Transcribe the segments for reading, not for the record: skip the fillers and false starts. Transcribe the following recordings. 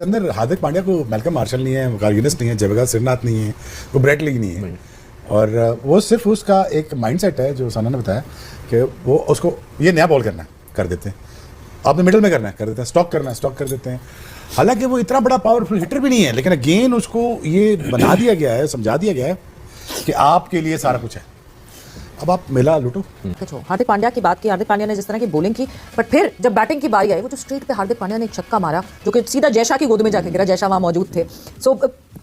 अंदर हार्दिक पांड्या को Malcolm martial नहीं है, कार्गिनिस नहीं है, जवेगा श्रीनाथ नहीं है, वो ब्रेट लीग नहीं है। और वो सिर्फ उसका एक माइंडसेट है जो साना ने बताया कि वो उसको ये नया बॉल करना है, कर देते हैं। आपने मिडिल में करना है, कर देते हैं। स्टॉक करना है, स्टॉक कर देते हैं। हालांकि वो इतना बड़ा पावरफुल हिटर भी नहीं है, लेकिन अगेन उसको ये बना दिया गया है, समझा दिया गया है कि आपके लिए सारा कुछ है, अब आप मेला लूटो। हार्दिक पांड्या की बात की, हार्दिक पांड्या ने जिस तरह की बॉलिंग की, बट फिर जब बैटिंग की बारी आई, वो जो स्ट्रेट पे हार्दिक पांड्या ने एक छक्का मारा जो कि सीधा जयशा की गोद में जाके गिरा, जयशा वहां मौजूद थे। सो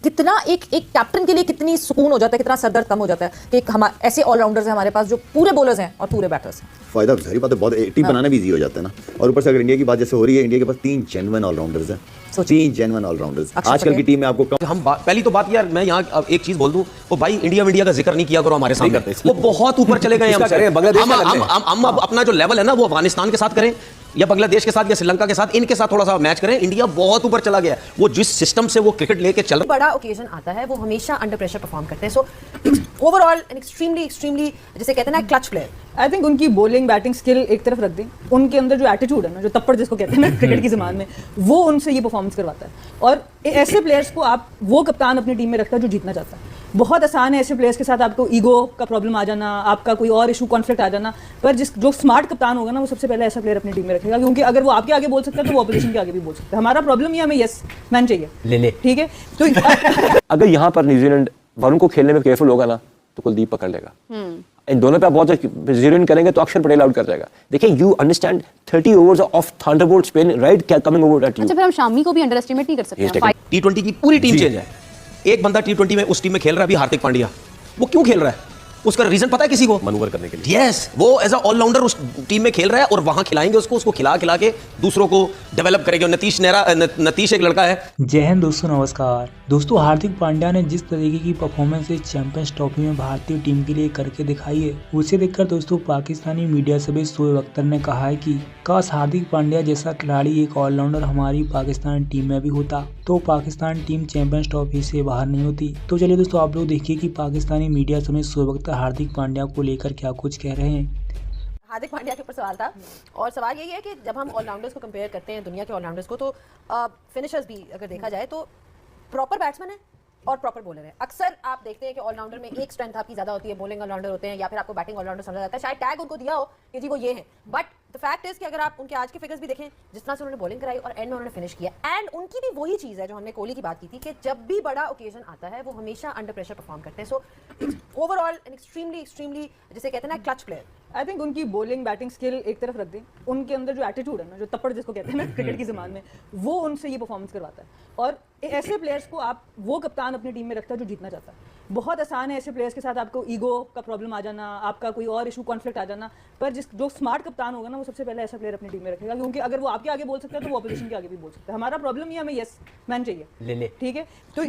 कितना एक कैप्टन के लिए कितनी सुकून हो जाता है, कितना सरदर्द कम हो जाता है कि हम ऐसे ऑलराउंडर्स हैं हमारे पास जो पूरे बॉलर्स हैं और पूरे बैटर्स हैं। फायदा सारी बात है, बहुत टीम बनाना भी इजी हो जाता है ना। और ऊपर से अगर इंडिया की बात जैसे हो रही है, इंडिया के पास 3 जेन्युइन ऑलराउंडर्स हैं, 3 जेन्युइन ऑलराउंडर्स। आजकल की टीम में आपको हम पहली तो बात यार, मैं यहाँ एक चीज बोल दूं, वो भाई इंडिया का जिक्र नहीं किया करो हमारे सामने, वो बहुत ऊपर चले गए हमसे। हम अपना जो लेवल है ना वो अफगानिस्तान के साथ करें या बांग्लादेश के साथ या श्रीलंका के साथ, इनके साथ थोड़ा सा मैच करें। इंडिया बहुत ऊपर चला गया, वो जिस सिस्टम से वो क्रिकेट लेके चल रहा, बड़ा ओकेजन आता है वो हमेशा अंडर प्रेशर परफॉर्म करते हैं। सो ओवरऑल एन एक्सट्रीमली जैसे कहते हैं ना क्लच प्लेयर। आई थिंक उनकी बॉलिंग बैटिंग स्किल एक तरफ रख दें, उनके अंदर जो एटीट्यूड है ना, जो तप्पड़ जिसको कहते हैं ना क्रिकेट की ज़बान में, वो उनसे ये परफॉर्मेंस करवाता है। और ऐसे प्लेयर्स को आप वो कप्तान अपनी टीम में रखता है जो जीतना चाहता है। बहुत आसान है ऐसे प्लेयर्स के साथ आपको ईगो का प्रॉब्लम आ जाना, आपका कोई और इशू कॉन्फ्लिक्ट आ जाना, पर जो स्मार्ट कप्तान होगा ना, वो सबसे पहले ऐसा प्लेयर अपनी टीम में रखेगा, क्योंकि अगर वो आपके आगे बोल सकता है तो वो ऑपोजिशन के आगे भी बोल सकता है। हमारा प्रॉब्लम ये, हमें यस मैन चाहिए, ले ठीक है। तो अगर यहाँ पर न्यूजीलैंड वरुण को खेलने में केयरफुल होगा ना तो कुलदीप पकड़ लेगा। इन दोनों पे आप बहुत जीरो इन करेंगे तो अक्षर पटेल आउट कर जाएगा। देखिए, you understand 30 overs of thunderbolt spin right coming over at you. अच्छा, फिर हम शामी को भी अंडर एस्टिमेट नहीं कर सकते। T20 की पूरी टीम चेंज है। एक बंदा T20 में उस टीम में खेल रहा है अभी, हार्दिक पांड्या। वो क्यों खेल रहा है उसका रीजन पता है किसी को? मनूवर करने के लिए। यस, वो एज अ ऑलराउंडर उस टीम में खेल रहा है और वहां खिलाएंगे उसको खिला के दूसरों को डेवलप करेंगे। नतीश एक लड़का है। जय हिंद दोस्तों, नमस्कार दोस्तों। हार्दिक पांड्या ने जिस तरीके की परफॉर्मेंस इस चैंपियंस ट्रॉफी में भारतीय टीम के लिए करके दिखाई है, उसे देखकर दोस्तों पाकिस्तानी मीडिया सभी शोएब अख्तर ने कहा है कि काश हार्दिक पांड्या जैसा खिलाड़ी एक ऑलराउंडर हमारी पाकिस्तान टीम में भी होता तो पाकिस्तान टीम चैंपियंस ट्रॉफी से बाहर नहीं होती। तो चलिए दोस्तों, आप लोग देखिए कि पाकिस्तानी मीडिया समेत शोएब अख्तर हार्दिक पांड्या को लेकर क्या कुछ कह रहे हैं। हार्दिक पांड्या के ऊपर सवाल था, और सवाल यही है कि जब हम ऑलराउंडर्स को कंपेयर करते हैं दुनिया के ऑलराउंडर्स को, तो फिनिशर्स भी अगर देखा जाए तो प्रॉपर बैट्समैन है और प्रॉपर बॉलर है। अक्सर आप देखते हैं कि ऑलराउंडर में एक स्ट्रेंथ आपकी ज्यादा होती है, बॉलिंग ऑलराउंडर होते हैं या फिर आपको बैटिंग ऑलराउंडर समझा जाता है। शायद टैग उनको दिया हो कि जी वो ये है, बट द फैक्ट इज कि अगर आप उनके आज के फिगर्स भी देखें, जिस तरह से उन्होंने बॉलिंग कराई और एंड में उन्होंने फिनिश किया, एंड उनकी भी वही चीज़ है जो हमने कोहली की बात की थी कि जब भी बड़ा ओकेजन आता है वो हमेशा अंडर प्रेशर परफॉर्म करते हैं। सो ओवरऑल एन एक्सट्रीमली जैसे कहते हैं ना क्लच प्लेयर। आई थिंक उनकी बॉलिंग बैटिंग स्किल एक तरफ रख दें, उनके अंदर जो एटीट्यूड है ना, जो तप्पड़ जिसको कहते हैं ना क्रिकेट की ज़बान में, वो उनसे ये परफॉर्मेंस करवाता है। और ऐसे प्लेयर्स को आप वो कप्तान अपनी टीम में रखता है जो जीतना चाहता है। बहुत आसान है ऐसे प्लेयर्स के साथ आपको ईगो का प्रॉब्लम आ जाना, आपका कोई और इशू कॉन्फ्लिक्ट आ जाना, पर जो स्मार्ट कप्तान होगा ना, वो सबसे पहले ऐसा प्लेयर अपनी टीम में रखेगा, क्योंकि अगर वो आपके आगे बोल सकता है तो वो ऑपोजिशन के आगे भी बोल सकता है। हमारा प्रॉब्लम ये, हमें यस मैन चाहिए, ले ठीक है। तो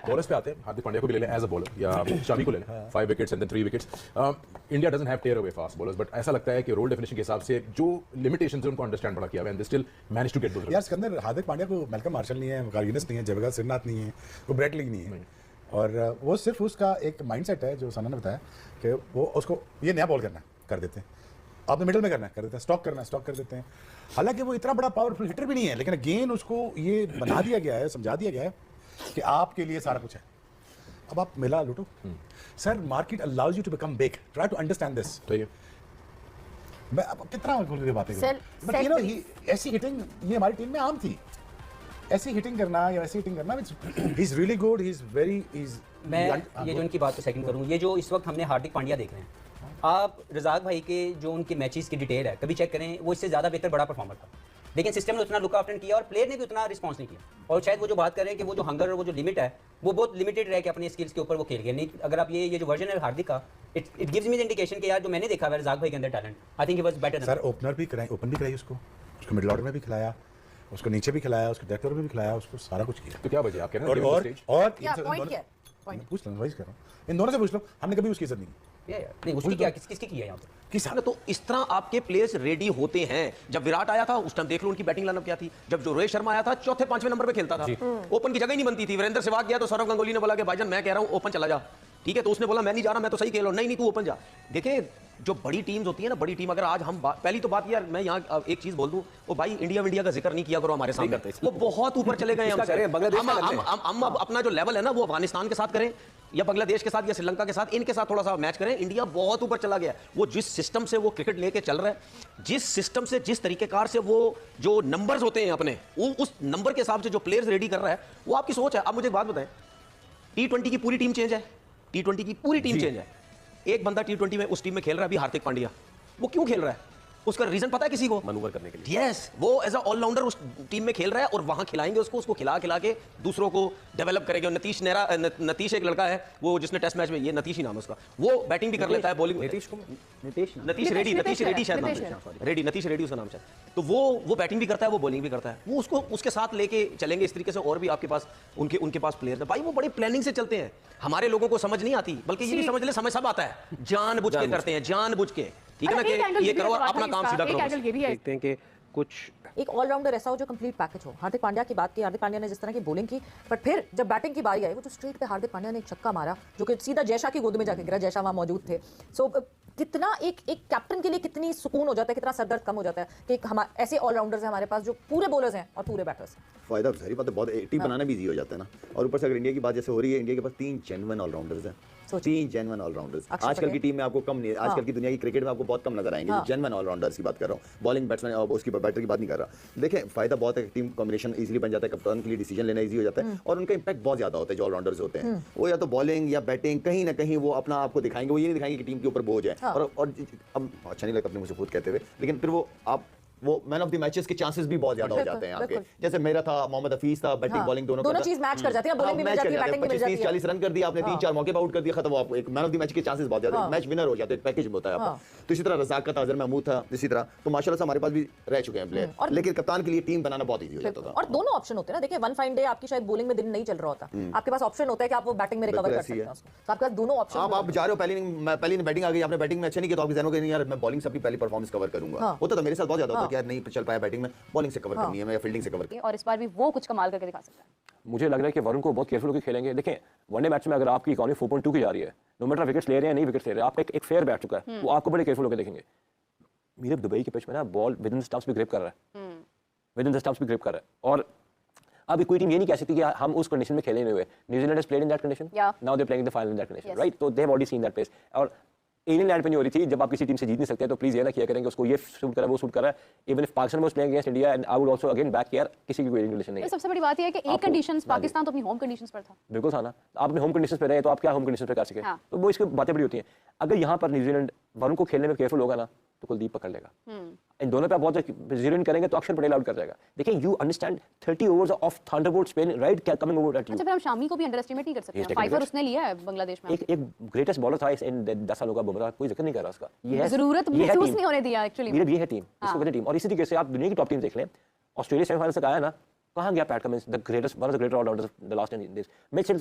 बॉलर्स पे आते हैं, हार्दिक पांड्या को भी ले लें एज अ बॉलर या शामी को ले लें, 5 wickets and then 3 wickets. India doesn't have tearaway fast bowlers, but ऐसा लगता है कि रोल डेफिनेशन के हिसाब से जो लिमिटेशंस हैं उनको अंडरस्टैंड बड़ा किया हुआ है, and they still manage to get those. यार इसके अंदर हार्दिक पांड्या को मेलकम मार्शल नहीं है, कार्गिनिस नहीं है, जवेगा श्रीनाथ नहीं है, वो ब्रेट लीग नहीं है। और वो सिर्फ उसका एक माइंडसेट है जो साना ने बताया कि वो उसको ये नया बॉल करना है, कर देते हैं। आपने मिडिल में करना है, कर देते हैं। स्टॉक करना है, स्टॉक कर देते हैं। हालांकि वो इतना बड़ा पावरफुल हिटर भी नहीं है, लेकिन अगेन उसको ये बना दिया गया है, समझा दिया गया है कि आपके लिए सारा कुछ है, अब आप मेला लूटो। Sir, market allows you to become big, try to understand this. मैं अब कितना खुल के बातें करूं, बट यू नो ऐसी हिटिंग ये हमारी टीम में आम थी। ऐसी हिटिंग करना या ऐसी हिटिंग करना, he is really good, he is very मैं ये जो उनकी बात को सेकंड करूं, ये जो इस वक्त हमने हार्दिक पांड्या देख रहे हैं, आप रजाक भाई के जो उनके मैचेस की डिटेल है कभी चेक करें, वो इससे ज़्यादा बेहतर बड़ा परफॉर्मर था, लेकिन सिस्टम ने उतना लुक आफ्टर किया और प्लेयर ने भी उतना रिस्पॉन्स नहीं किया। और शायद वो जो बात कर रहे हैं कि वो जो हंगर और वो जो लिमिट है वो बहुत लिमिटेड रह के अपने स्किल्स के ऊपर वो खेल गए। नहीं, अगर आप ये जो वर्जन है हार्दिक का, it gives me the indication कि यार जो मैंने देखा है रजाक भाई के अंदर talent, I think he was better. Sir, opener भी कराई, ओपन भी कराई उसको मिडिल ऑर्डर में भी खिलाया, उसको नीचे भी खिलाया, उसको डेथ ओवर में भी खिलाया, उसको सारा कुछ किया। तो क्या वजह आप कह रहे हैं? और पूछ लो, वही कर रहा हूं, इन दोनों से पूछ लो, हमने कभी उसकी इज्जत नहीं की। नहीं, उसकी क्या किसकी की है यहाँ पे? तो इस तरह आपके प्लेयर्स रेडी होते हैं। जब विराट आया था उस टाइम देख लो उनकी बैटिंग लाइनअप क्या थी। जब जो रोहित शर्मा आया था चौथे 5वें नंबर पे खेलता था, ओपन की जगह ही नहीं बनती थी। वीरेंद्र सहवाग गया तो सौरव गांगुली ने बोला कि भाईजान मैं कह रहा हूं ओपन चला जा, ठीक है, तो उसने बोला मैं नहीं जा रहा, मैं तो सही खेल रहा हूं। नहीं तू ओपन जा। देखिए जो बड़ी टीम्स होती है ना, बड़ी टीम, अगर आज हम पहली तो बात यार मैं यहाँ एक चीज बोल दूं, वो भाई इंडिया का जिक्र नहीं किया करो हमारे सामने, वो बहुत ऊपर चले गए हम अपना जो लेवल है ना वो अफगानिस्तान के साथ करें या बांग्लादेश के साथ या श्रीलंका के साथ, इनके साथ थोड़ा सा मैच करें। इंडिया बहुत ऊपर चला गया। वो जिस सिस्टम से वो क्रिकेट लेके चल रहा है, जिस सिस्टम से, जिस तरीकेकार से वो जो नंबर्स होते हैं अपने, वो उस नंबर के हिसाब से जो प्लेयर्स रेडी कर रहा है, वो आपकी सोच है। अब मुझे एक बात बताएं, T20 की पूरी टीम चेंज है, T20 की पूरी टीम चेंज है। एक बंदा T20 में उस टीम में खेल रहा है अभी, हार्दिक पांड्या। वो क्यों खेल रहा है? उसका रीजन पता है किसी को? मनूवर करने के लिए। यस, वो एज अ ऑलराउंडर उस टीम में खेल रहा है और वहां खिलाएंगे उसको खिला के दूसरों को डेवलप करेंगे। नतीश एक लड़का है वो जिसने टेस्ट मैच में, ये नतीश ही नाम है उसका, वो बैटिंग भी कर लेता है, बॉलिंग। नतीश रेड्डी शायद नतीश रेड्डी उसका नाम शायद। तो वो बैटिंग भी करता है, वो बॉलिंग भी करता है। वो उसको उसके साथ लेके चलेंगे इस तरीके से। और भी आपके पास उनके पास प्लेयर है भाई, वो बड़े प्लानिंग से चलते हैं। हमारे लोगों को समझ नहीं आती, बल्कि ये भी समझ ले, समझ सब आता है, जानबूझ के करते हैं, जानबूझ के। ठीक है ना, कि ये करो और अपना काम सीधा करो। देखते हैं कि कुछ एक ऑलराउंडर ऐसा हो जो कंप्लीट पैकेज हो। हार्दिक पांड्या की बात की, हार्दिक पांड्या ने जिस तरह की बॉलिंग की, बट फिर जब बैटिंग की बारी आई, वो जो स्ट्रेट पे हार्दिक पांड्या ने एक छक्का मारा जो कि सीधा जयशा की गोद में जाके गिरा, जयशा वहां मौजूद थे। सो कितना एक कैप्टन के लिए कितनी सुकून हो जाता है, कितना सरदर्द कम हो जाता है कि हम ऐसे ऑलराउंडर्स हैं हमारे पास जो पूरे बॉलर्स हैं और पूरे बैटर्स हैं। फायदा सारी बात है, बहुत टीम बनाना भी ईजी हो जाता है ना। और ऊपर से अगर इंडिया की बात जैसे हो रही है, इंडिया के पास 3 जेन्युइन ऑलराउंडर्स हैं, 3 जेन्युइन ऑलराउंडर्स। आजकल की टीम में आपको कम नहीं, आजकल की दुनिया की क्रिकेट में आपको बहुत कम नजर आएंगे जेन्युइन ऑलराउंडर्स की बात कर रहा हूँ। बॉलिंग बैट्समैन और उसकी बैटर की बात नहीं कर रहा। देखें फायदा बहुत है, टीम कॉम्बिनेशन इजीली बन जाता है, कप्तान के लिए डिसीजन लेना इजी हो जाता है और उनका इंपैक्ट बहुत ज्यादा होता है। जो ऑलराउंडर्स होते हैं वो या तो बॉलिंग या बैटिंग कहीं ना कहीं वो अपना आपको दिखाएंगे, वो ये नहीं दिखाएंगे कि टीम के ऊपर बोझ है। और अब अच्छा नहीं लगता अपने मुझे खुद कहते हुए, लेकिन फिर वो मैन ऑफ द मैचेस के चांसेस भी बहुत ज्यादा हो जाते हैं आपके। जैसे मेरा था, मोहम्मद हफीज था, बैटिंग बॉलिंग दोनों चीज मैच कर जाती है, बॉलिंग भी मिल जाती है, बैटिंग भी मिल जाती है। 40 रन कर दिया आपने, 3-4 मौके पर आउट कर दिया, खत्म। वो आपको एक मैन ऑफ द मैच के चांसेस बहुत ज्यादा, मैच विनर हो जाते हैं, पैकेज होता है आपका। तो इसी तरह रज़ाक का था, अज़हर महमूद था, इसी तरह तो माशाल्लाह से हमारे पास भी रह चुके हैं प्लेयर। लेकिन कप्तान के लिए टीम बनाना बहुत ईजी हो जाता था। और दोनों ऑप्शन होते हैं ना, देखिए वन फाइन डे आपकी शायद बॉलिंग में दिन नहीं चल रहा होता, आपके पास ऑप्शन होता है कि आप वो बैटिंग में रिकवर कर सकते हैं उसको। तो आपके पास दोनों ऑप्शन। आप जा रहे हो, पहली बैटिंग आ गई, आपने बैटिंग में अच्छा नहीं किया तो आपके ज़हन में यार मैं बॉलिंग से अपनी पहली परफॉर्मेंस कवर करूंगा। होता था मेरे साथ बहुत ज्यादा होता है कि यार नहीं चल पाया बैटिंग में, बॉलिंग से कवर करनी है या फील्डिंग से कवर करनी है। और इस बार भी वो कुछ कमाल करके दिखा सकता है। मुझे लग रहा है कि वरुण को बहुत केयरफुल होकर खेलेंगे। देखें वनडे मैच में अगर आपकी इकॉनमी 4.2 की जा रही है, नो मैटर विकेट्स ले रहे हैं नहीं विकेट्स ले रहे हैं, आपका एक फेयर बैठ चुका है, वो आपको बड़े केयरफुल होकर देखेंगे। मीरब दुबई के पिच में ना ball with in the stumps भी ग्रिप कर रहा है, विद इन द स्टंप्स भी ग्रिप कर रहा है। और अब कोई टीम ये नहीं कह सकती कि हम उस कंडीशन में खेले नहीं हुए। New Zealand has played in that condition, now they playing the final in that condition, right? तो they have already seen that place. और एलियन लैंड पे नहीं हो रही थी, जब आप किसी टीम से जीत नहीं सकते तो प्लीज ये ना किया करेंगे उसको ये सूट करा वो सूट करा। Even if Pakistan was playing against India and I would also again back here, किसी की कोई कंडीशन नहीं है। सबसे बड़ी बात ये है कि एक कंडीशंस पाकिस्तान तो अपनी होम कंडीशंस पर था। बिल्कुल था ना, आप अपने होम कंडीशंस पे रहे तो आप क्या होम कंडीशंस पे कर सके? तो वो इसकी बातें बड़ी होती हैं। अगर यहाँ पर न्यूजीलैंड वरुण को खेलने में केयरफुल होगा ना तो कुलदीप पकड़ लेगा। इन दोनों पे आप बहुत जीरो इन करेंगे तो अक्षर पटेल आउट कर जाएगा। देखिए you understand 30 overs of thunderbolt spin right coming over at you. अच्छा फिर हम शामी को भी अंडर एस्टिमेट नहीं कर सकते। फाइवर उसने लिया है बांग्लादेश में। एक ग्रेटेस्ट बॉलर था इन 10 सालों का, बुमराह, कोई जिक्र नहीं कर रहा उसका। ये जरूरत महसूस नहीं होने दिया एक्चुअली। मेरा ये है टीम, इसको कहते हैं टीम। और इसी तरीके से आप दुनिया की टॉप टीम देख लें, ऑस्ट्रेलिया सेमीफाइनल तक आया ना, कहाँ गया Pat Cummins, the greatest one of the greater allrounders the last 10 days.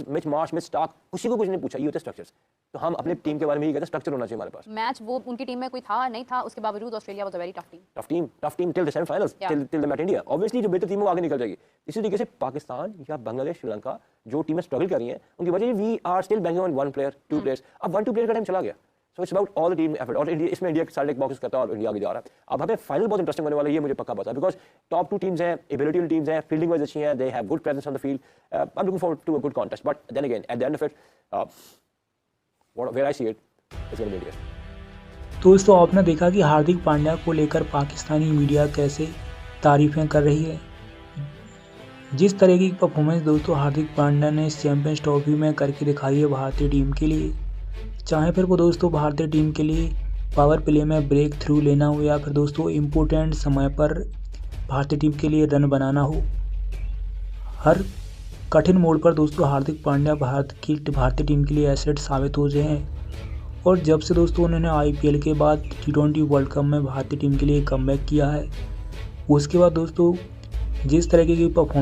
Mitch Marsh, Mitch Starc, किसी को कुछ नहीं पूछा, ये होते स्ट्रक्चर्स। तो हम अपने टीम के बारे में ये कहते हैं स्ट्रक्चर होना चाहिए हमारे पास। मैच वो उनकी टीम में कोई था नहीं था, उसके बावजूद Australia was a very tough team till the semifinals, till the match India. Obviously जो बेहतर टीम वो आगे निकल जाएगी। इसी तरीके से पाकिस्तान या बांग्लादेश, श्रीलंका जो टीमें स्ट्रगल कर रही हैं उनकी वजह we are still banking on one player, two players. अब 1-2 प्लेयर का टाइम चला गया। So it's about all the team effort. और इंडिया इसमें इंडिया सारे बॉक्सेस करता है और इंडिया आगे जा रहा है। अब हमें फाइनल बहुत इंटरेस्टिंग होने वाला है, ये मुझे पक्का पता है, बिकॉज टॉप 2 टीम्स हैं, एबिलिटी वाली टीम्स हैं, फील्डिंग वाइज अच्छी हैं, they have good presence on the field. I am looking forward to a good contest, but then again at the end of it where I see it is gonna be India. दोस्तों आपने देखा कि हार्दिक पांड्या को लेकर Pakistani media कैसे तारीफें कर रही है। जिस तरह की परफॉर्मेंस दोस्तों हार्दिक पांड्या ने चैंपियंस ट्रॉफी में करके दिखाई है भारतीय टीम के लिए, चाहे फिर वो दोस्तों भारतीय टीम के लिए पावर प्ले में ब्रेक थ्रू लेना हो या फिर दोस्तों इम्पोर्टेंट समय पर भारतीय टीम के लिए रन बनाना हो, हर कठिन मोड़ पर दोस्तों हार्दिक पांड्या भारतीय टीम के लिए एसेट साबित हो गए हैं। और जब से दोस्तों उन्होंने IPL के बाद T20 वर्ल्ड कप में भारतीय टीम के लिए कमबैक किया है, उसके बाद दोस्तों जिस तरीके की परफॉर्मेंस